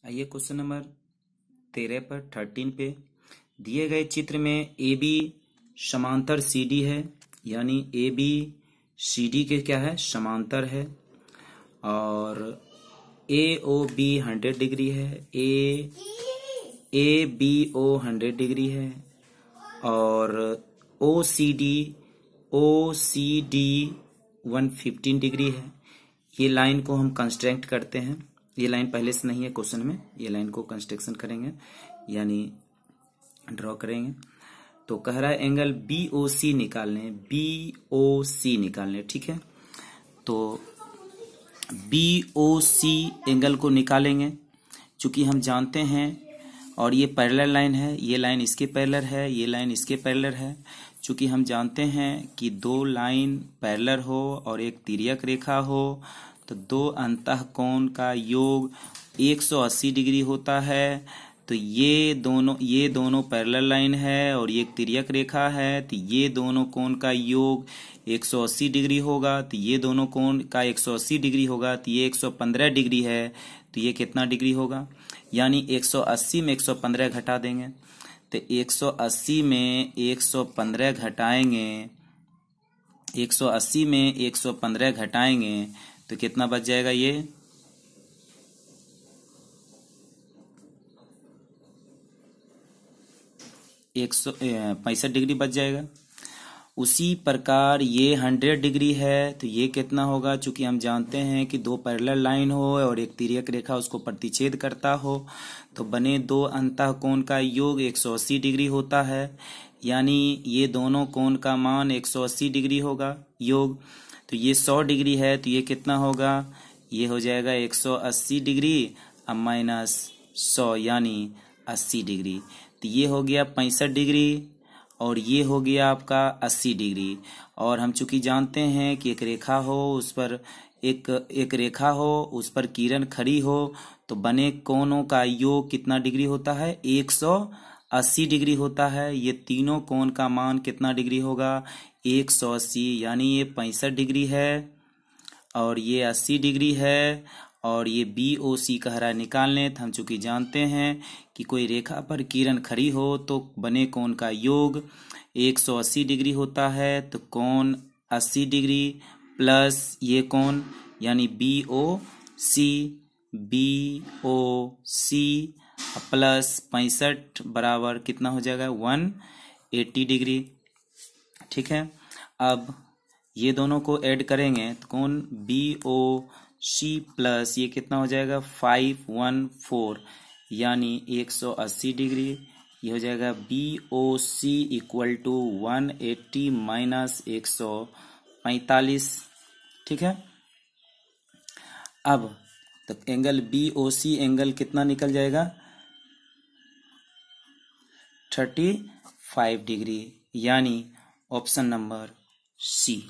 आइए question number 13 पर 13 पे दिए गए चित्र में ए बी समांतर सी डी है, यानी ए बी सी डी के क्या है, समांतर है। और ए ओ बी 100 डिग्री है, ए बी ओ 100 डिग्री है। और ओ सी डी 115 डिग्री है। ये लाइन को हम कंस्ट्रक्ट करते हैं। ये लाइन पहले से नहीं है क्वेश्चन में, ये लाइन को कंस्ट्रक्शन करेंगे यानी ड्रॉ करेंगे। तो कह रहा है एंगल बी ओ सी निकालने, बी ओ सी निकालने, ठीक है। तो बी ओ सी एंगल को निकालेंगे, चूंकि हम जानते हैं और ये पैरेलल लाइन है, ये लाइन इसके पैरेलल है, ये लाइन इसके पैरेलल है। चूंकि हम जानते हैं कि दो लाइन पैरेलल हो और एक तिर्यक रेखा हो तो दो अंतःकोण का योग 180 डिग्री होता है। तो ये दोनों पैरेलल लाइन है और ये एक तिर्यक रेखा है, तो ये दोनों कोण का योग 180 डिग्री होगा। तो ये दोनों कोण का 180 डिग्री होगा, तो ये 115 डिग्री है, तो ये कितना डिग्री होगा, यानी 180 में 115 घटा देंगे। तो 180 में 115 घटाएंगे, 180 में 115 घटाएंगे तो कितना बच जाएगा, ये 165 डिग्री बच जाएगा। उसी प्रकार ये 100 डिग्री है, तो ये कितना होगा, चूंकि हम जानते हैं कि दो पैरेलल लाइन हो और एक तिर्यक रेखा उसको प्रतिच्छेद करता हो तो बने दो अंतःकोण का योग 180 डिग्री होता है, यानी ये दोनों कोण का मान 180 डिग्री होगा योग। तो ये 100 डिग्री है, तो ये कितना होगा, ये हो जाएगा 180 डिग्री अब माइनस 100 यानी 80 डिग्री। तो ये हो गया 65 डिग्री और ये हो गया आपका 80 डिग्री। और हम चूंकि जानते हैं कि एक रेखा हो उस पर एक रेखा हो उस पर किरण खड़ी हो तो बने कोणों का योग कितना डिग्री होता है, 180 डिग्री होता है। ये तीनों कोण का मान कितना डिग्री होगा, 180, यानी ये 65 डिग्री है और ये 80 डिग्री है। और ये बी ओ सी कह रहा है निकालने, तो हम चूंकि जानते हैं कि कोई रेखा पर किरण खड़ी हो तो बने कोण का योग 180 डिग्री होता है। तो कोण 80 डिग्री प्लस ये कोण यानी बी ओ सी प्लस 65 बराबर कितना हो जाएगा, 180 डिग्री, ठीक है। अब ये दोनों को ऐड करेंगे तो कोण बी ओ सी प्लस ये कितना हो जाएगा, 514 यानी 180 डिग्री। ये हो जाएगा B O C equal to 180 minus 145, ठीक है। अब तो angle B O C angle कितना निकल जाएगा, 35 डिग्री, यानी ऑप्शन नंबर सी।